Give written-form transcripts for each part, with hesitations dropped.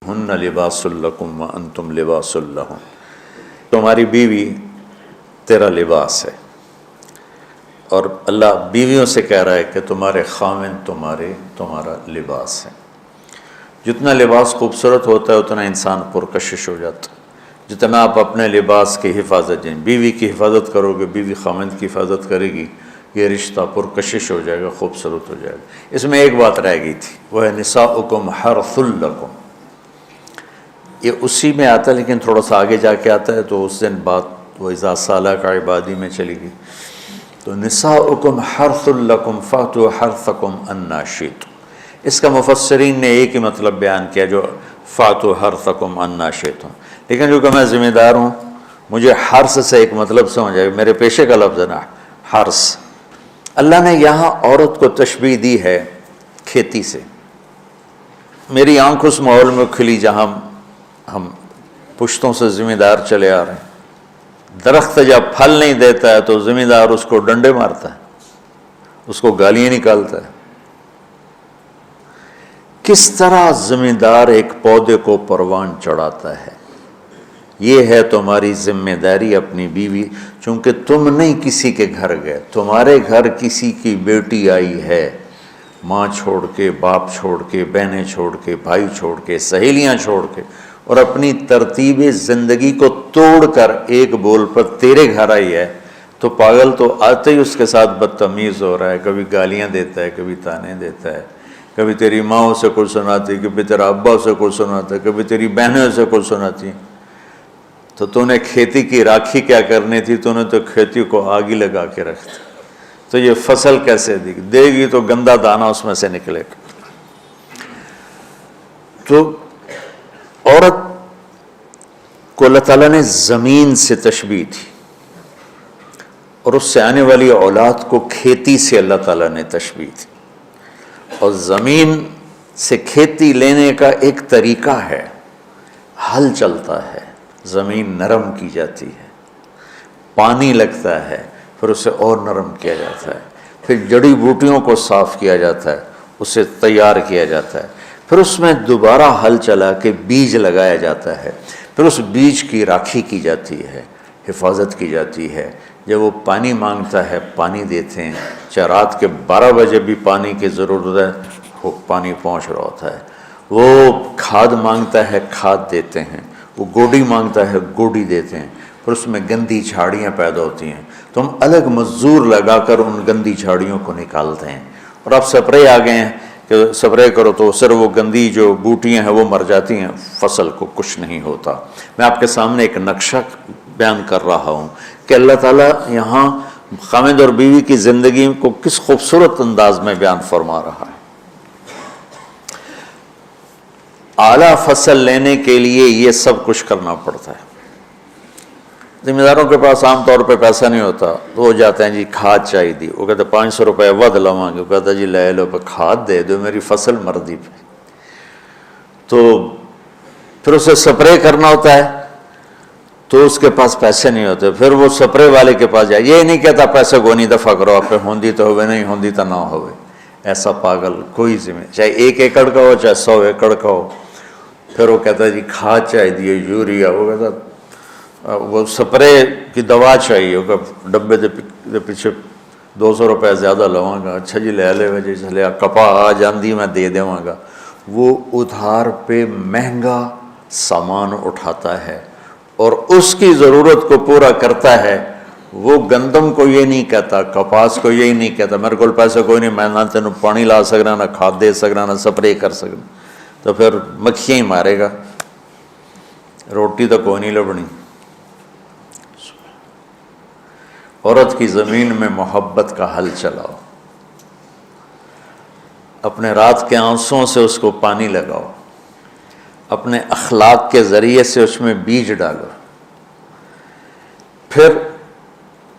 ہن لباس لکم وانتم لباس لہن، تمہاری بیوی تیرا لباس ہے، اور اللہ بیویوں سے کہہ رہا ہے کہ تمہارے خاوند تمہارا لباس ہے۔ جتنا لباس خوبصورت ہوتا ہے اتنا انسان پرکشش ہو جاتا ہے۔ جتنا آپ اپنے لباس کی حفاظت دیں، بیوی کی حفاظت کرو گے، بیوی خاوند کی حفاظت کرے گی، یہ رشتہ پرکشش ہو جائے گا، خوبصورت ہو جائے گا۔ اس میں ایک بات رہ گئی تھی، وہ ہے نساؤکم حرث لکم، یہ اسی میں آتا ہے لیکن تھوڑا سا آگے جا کے آتا ہے، تو اس دن بات وہ اذا سالک عبادی میں چلی گئی۔ تو نساؤکم حرث لکم فاتوا حرثکم انا شئتم، اس کا مفسرین نے ایک ہی مطلب بیان کیا جو فاتوا حرثکم انا شئتم، لیکن جو کہ میں ذمہ دار ہوں، مجھے حرث سے ایک مطلب سمجھ آئے، میرے پیشے کا لفظ ہے نا حرث۔ اللہ نے یہاں عورت کو تشبیہ دی ہے کھیتی سے۔ میری آنکھ اس ماحول میں کھلی جہاں ہم پشتوں سے ذمہ دار چلے آ رہے ہیں۔ درخت جب پھل نہیں دیتا ہے تو ذمہ دار اس کو ڈنڈے مارتا ہے، اس کو گالیاں نکالتا ہے۔ کس طرح ذمہ دار ایک پودے کو پروان چڑھاتا ہے، یہ ہے تمہاری ذمہ داری اپنی بیوی، چونکہ تم نہیں کسی کے گھر گئے، تمہارے گھر کسی کی بیٹی آئی ہے، ماں چھوڑ کے، باپ چھوڑ کے، بہنیں چھوڑ کے، بھائی چھوڑ کے، سہیلیاں چھوڑ کے، اور اپنی ترتیب زندگی کو توڑ کر ایک بول پر تیرے گھر آئی ہے، تو پاگل تو آتے ہی اس کے ساتھ بدتمیز ہو رہا ہے، کبھی گالیاں دیتا ہے، کبھی تانے دیتا ہے، کبھی تیری ماں اسے کچھ سناتی، کبھی تیرا ابا اسے کچھ سناتا ہے، کبھی تیری بہنیں اسے کچھ سناتی ہیں۔ تو نے کھیتی کی راکھی کیا کرنی تھی، تو نے تو کھیتی کو آگ ہی لگا کے رکھ دی، تو یہ فصل کیسے دے گی، تو گندا دانہ اس میں سے نکلے گا۔ تو عورت کو اللہ تعالیٰ نے زمین سے تشبیہ دی، اور اس سے آنے والی اولاد کو کھیتی سے اللہ تعالیٰ نے تشبیہ دی، اور زمین سے کھیتی لینے کا ایک طریقہ ہے، ہل چلتا ہے، زمین نرم کی جاتی ہے، پانی لگتا ہے، پھر اسے اور نرم کیا جاتا ہے، پھر جڑی بوٹیوں کو صاف کیا جاتا ہے، اسے تیار کیا جاتا ہے، پھر اس میں دوبارہ ہل چلا کے بیج لگایا جاتا ہے، پھر اس بیج کی راکھی کی جاتی ہے، حفاظت کی جاتی ہے۔ جب وہ پانی مانگتا ہے پانی دیتے ہیں، چاہے رات کے 12 بجے بھی پانی کی ضرورت ہے، وہ پانی پہنچ رہا ہوتا ہے۔ وہ کھاد مانگتا ہے کھاد دیتے ہیں، وہ گوڈی مانگتا ہے گوڈی دیتے ہیں، پھر اس میں گندی جھاڑیاں پیدا ہوتی ہیں، تو ہم الگ مزدور لگا کر ان گندی جھاڑیوں کو نکالتے ہیں، اور اب سپرے آ گئے ہیں کہ سپرے کرو تو صرف وہ گندی جو بوٹیاں ہیں وہ مر جاتی ہیں، فصل کو کچھ نہیں ہوتا۔ میں آپ کے سامنے ایک نقشہ بیان کر رہا ہوں کہ اللہ تعالیٰ یہاں خاوند اور بیوی کی زندگی کو کس خوبصورت انداز میں بیان فرما رہا ہے۔ اعلیٰ فصل لینے کے لیے یہ سب کچھ کرنا پڑتا ہے۔ ذمہ داروں کے پاس عام طور پہ پیسہ نہیں ہوتا، تو وہ جاتے ہیں جی کھاد چاہیے دی، وہ کہتے ہیں 500 روپے ود لواں گے، وہ کہتا ہے جی لے لو، پہ کھاد دے دو، میری فصل مردی پہ۔ تو پھر اسے سپرے کرنا ہوتا ہے تو اس کے پاس پیسے نہیں ہوتے، پھر وہ سپرے والے کے پاس جائے، یہ نہیں کہتا پیسے کو نہیں دفع کرو، آپ پہ ہوندی تو ہوئے، نہیں ہوندی تو نہ ہوئے۔ ایسا پاگل کوئی ذمہ، چاہے 1 ایکڑ کا ہو چاہے 100 ایکڑ کا ہو، پھر وہ کہتا ہے جی کھاد چاہیے دیے، یوریا، وہ کہتا وہ سپرے کی دوا چاہیے، وہ ڈبے دے پیچھے 200 روپے زیادہ لواں گا، اچھا جی لے لے جی چلے کپا آ جاندی میں دے دیواں گا۔ وہ ادھار پہ مہنگا سامان اٹھاتا ہے اور اس کی ضرورت کو پورا کرتا ہے۔ وہ گندم کو یہ نہیں کہتا، کپاس کو یہی نہیں کہتا میرے کو پیسے کوئی نہیں، میں نہ تینوں پانی لا سکنا، نہ کھاد دے سکنا، نہ سپرے کر سکنا، تو پھر مکھیاں ہی مارے گا، روٹی تو کوئی نہیں لبنی۔ عورت کی زمین میں محبت کا حل چلاؤ، اپنے رات کے آنسوؤں سے اس کو پانی لگاؤ، اپنے اخلاق کے ذریعے سے اس میں بیج ڈالو، پھر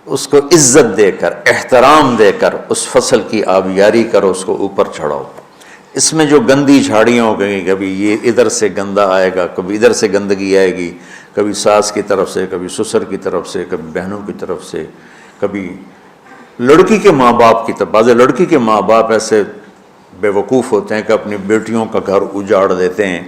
اس کو عزت دے کر، احترام دے کر اس فصل کی آبیاری کرو، اس کو اوپر چڑھاؤ۔ اس میں جو گندی جھاڑیاں ہو گئی، کبھی یہ ادھر سے گندا آئے گا، کبھی ادھر سے گندگی آئے گی، کبھی ساس کی طرف سے، کبھی سسر کی طرف سے، کبھی بہنوں کی طرف سے، کبھی لڑکی کے ماں باپ کی طرف۔ بعض لڑکی کے ماں باپ ایسے بے وقوف ہوتے ہیں کہ اپنی بیٹیوں کا گھر اجاڑ دیتے ہیں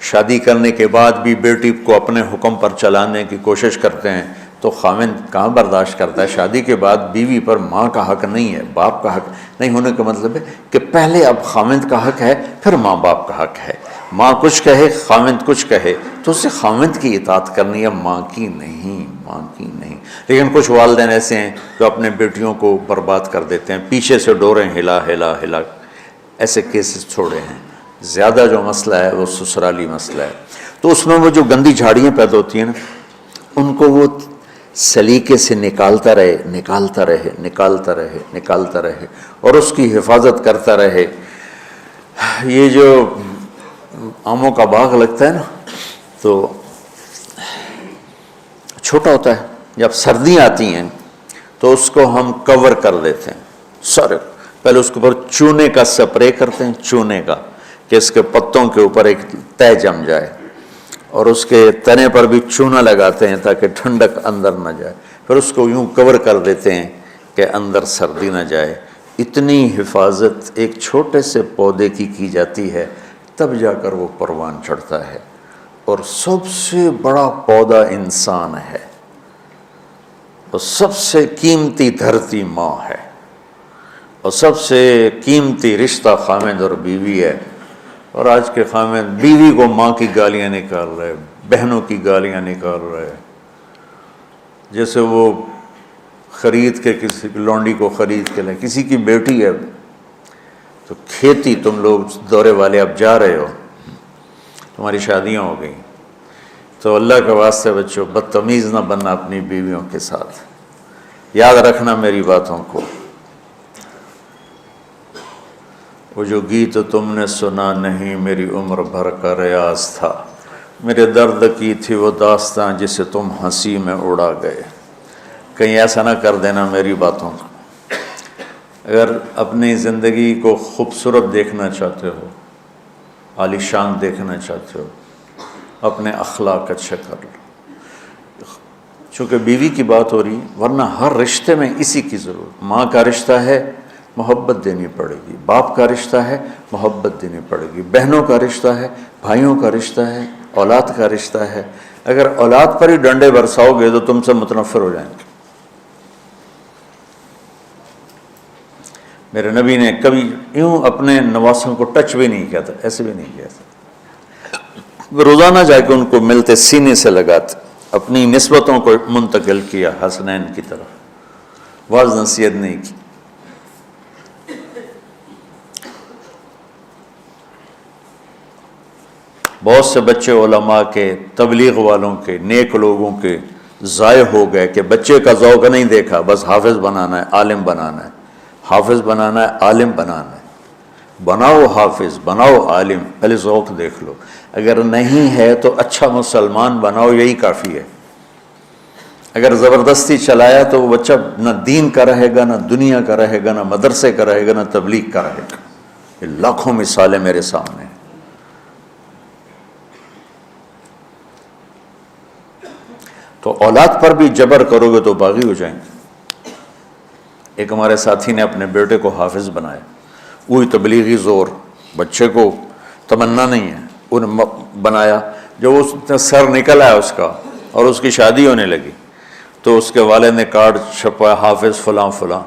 شادی کرنے کے بعد بھی بیٹی کو اپنے حکم پر چلانے کی کوشش کرتے ہیں تو خاوند کہاں برداشت کرتا ہے؟ شادی کے بعد بیوی پر ماں کا حق نہیں ہے، باپ کا حق نہیں ہونے کا مطلب ہے کہ پہلے اب خاوند کا حق ہے، پھر ماں باپ کا حق ہے۔ ماں کچھ کہے، خاوند کچھ کہے تو اسے خاوند کی اطاعت کرنی ہے، ماں کی نہیں، ماں کی نہیں۔ لیکن کچھ والدین ایسے ہیں جو اپنے بیٹیوں کو برباد کر دیتے ہیں، پیچھے سے ڈوریں ہلا ہلا ہلا، ایسے کیسز چھوڑے ہیں۔ زیادہ جو مسئلہ ہے وہ سسرالی مسئلہ ہے، تو اس میں وہ جو گندی جھاڑیاں پیدا ہوتی ہیں نا، ان کو وہ سلیقے سے نکالتا رہے نکالتا رہے نکالتا رہے نکالتا رہے اور اس کی حفاظت کرتا رہے۔ یہ جو آموں کا باغ لگتا ہے نا تو چھوٹا ہوتا ہے، جب سردیاں آتی ہیں تو اس کو ہم کور کر دیتے ہیں سارے، پہلے اس کے اوپر چونے کا سپرے کرتے ہیں، چونے کا، کہ اس کے پتوں کے اوپر ایک تہ جم جائے، اور اس کے تنے پر بھی چونا لگاتے ہیں تاکہ ٹھنڈک اندر نہ جائے، پھر اس کو یوں کور کر دیتے ہیں کہ اندر سردی نہ جائے۔ اتنی حفاظت ایک چھوٹے سے پودے کی جاتی ہے، تب جا کر وہ پروان چڑھتا ہے۔ اور سب سے بڑا پودا انسان ہے، اور سب سے قیمتی دھرتی ماں ہے، اور سب سے قیمتی رشتہ خاوند اور بیوی ہے۔ اور آج کے خاوند بیوی کو ماں کی گالیاں نکال رہے، بہنوں کی گالیاں نکال رہے، جیسے وہ خرید کے کسی لونڈی کو خرید کے لیں۔ کسی کی بیٹی ہے تو کھیتی، تم لوگ دورے والے اب جا رہے ہو، تمہاری شادیاں ہو گئیں، تو اللہ کے واسطے بچوں بدتمیز نہ بننا اپنی بیویوں کے ساتھ، یاد رکھنا میری باتوں کو۔ وہ جو گیت تم نے سنا نہیں میری عمر بھر کا ریاض تھا، میرے درد کی تھی وہ داستاں جسے تم ہنسی میں اڑا گئے۔ کہیں ایسا نہ کر دینا میری باتوں کو۔ اگر اپنی زندگی کو خوبصورت دیکھنا چاہتے ہو، عالی شان دیکھنا چاہتے ہو، اپنے اخلاق اچھے کر لو۔ چونکہ بیوی کی بات ہو رہی، ورنہ ہر رشتے میں اسی کی ضرورت۔ ماں کا رشتہ ہے، محبت دینی پڑے گی، باپ کا رشتہ ہے، محبت دینی پڑے گی، بہنوں کا رشتہ ہے، بھائیوں کا رشتہ ہے، اولاد کا رشتہ ہے۔ اگر اولاد پر ہی ڈنڈے برساؤ گے تو تم سے متنفر ہو جائیں گے۔ میرے نبی نے کبھی یوں اپنے نواسوں کو ٹچ بھی نہیں کیا تھا، ایسے بھی نہیں کیا تھا، روزانہ جا کے ان کو ملتے، سینے سے لگاتے، اپنی نسبتوں کو منتقل کیا حسنین کی طرف، واعظ نصیحت نہیں کی۔ بہت سے بچے علماء کے، تبلیغ والوں کے، نیک لوگوں کے ضائع ہو گئے کہ بچے کا ذوق نہیں دیکھا، بس حافظ بنانا ہے، عالم بنانا ہے، حافظ بنانا ہے، عالم بنانا ہے۔ بناؤ حافظ، بناؤ عالم، پہلے ذوق دیکھ لو۔ اگر نہیں ہے تو اچھا مسلمان بناؤ، یہی کافی ہے۔ اگر زبردستی چلایا تو وہ بچہ نہ دین کا رہے گا، نہ دنیا کا رہے گا، نہ مدرسے کا رہے گا، نہ تبلیغ کا رہے گا۔ یہ لاکھوں مثالیں میرے سامنے ہیں۔ تو اولاد پر بھی جبر کرو گے تو باغی ہو جائیں گے۔ ایک ہمارے ساتھی نے اپنے بیٹے کو حافظ بنایا، وہی تبلیغی زور، بچے کو تمنا نہیں ہے، انہیں بنایا۔ جب اس نے سر نکل آیا اس کا اور اس کی شادی ہونے لگی تو اس کے والد نے کارڈ چھپوایا، حافظ فلاں فلاں،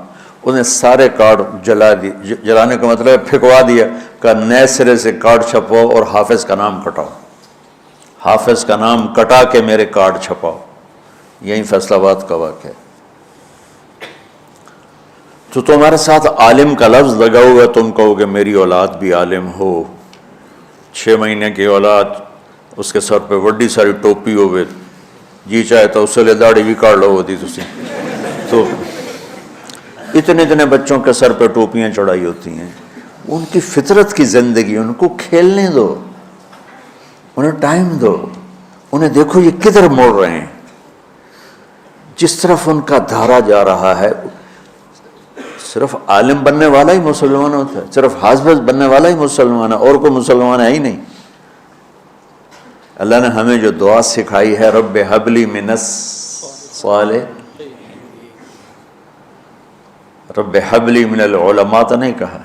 انہیں سارے کارڈ جلا دیے۔ جلانے کا مطلب ہے پھینکوا دیا، کہ نئے سرے سے کارڈ چھپواؤ اور حافظ کا نام کٹاؤ، حافظ کا نام کٹا کے میرے کارڈ چھپاؤ۔ یہی فیصل آباد کا واقعہ ہے۔ تو تمہارے ساتھ عالم کا لفظ لگا ہوا، تم کہو گے میری اولاد بھی عالم ہو۔ 6 مہینے کی اولاد، اس کے سر پہ وڈی ساری ٹوپی ہوئے، جی چاہے تو اس سے داڑھی بھی کاٹ لو ہوتی تسی۔ تو اتنے بچوں کے سر پہ ٹوپیاں چڑھائی ہوتی ہیں۔ ان کی فطرت کی زندگی، ان کو کھیلنے دو، انہیں ٹائم دو، انہیں دیکھو یہ کدھر موڑ رہے ہیں۔ جس طرف ان کا دھارا جا رہا ہے، صرف عالم بننے والا ہی مسلمان ہوتا ہے، صرف حافظ بننے والا ہی مسلمان ہے، اور کوئی مسلمان ہے ہی نہیں۔ اللہ نے ہمیں جو دعا سکھائی ہے، رب ہب لی من الصالح، رب ہب لی من العلماء تو نہیں کہا،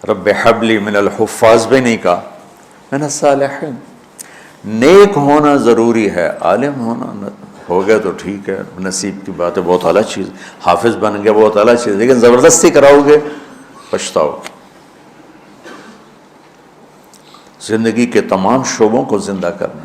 رب ہب لی من الحفاظ بھی نہیں کہا، من الصالحین۔ نیک ہونا ضروری ہے، عالم ہونا ہو گیا تو ٹھیک ہے، نصیب کی بات ہے، بہت اعلیٰ چیز، حافظ بن گیا بہت اعلیٰ چیز، لیکن زبردستی کراؤ گے پچھتاؤ۔ زندگی کے تمام شعبوں کو زندہ کرنا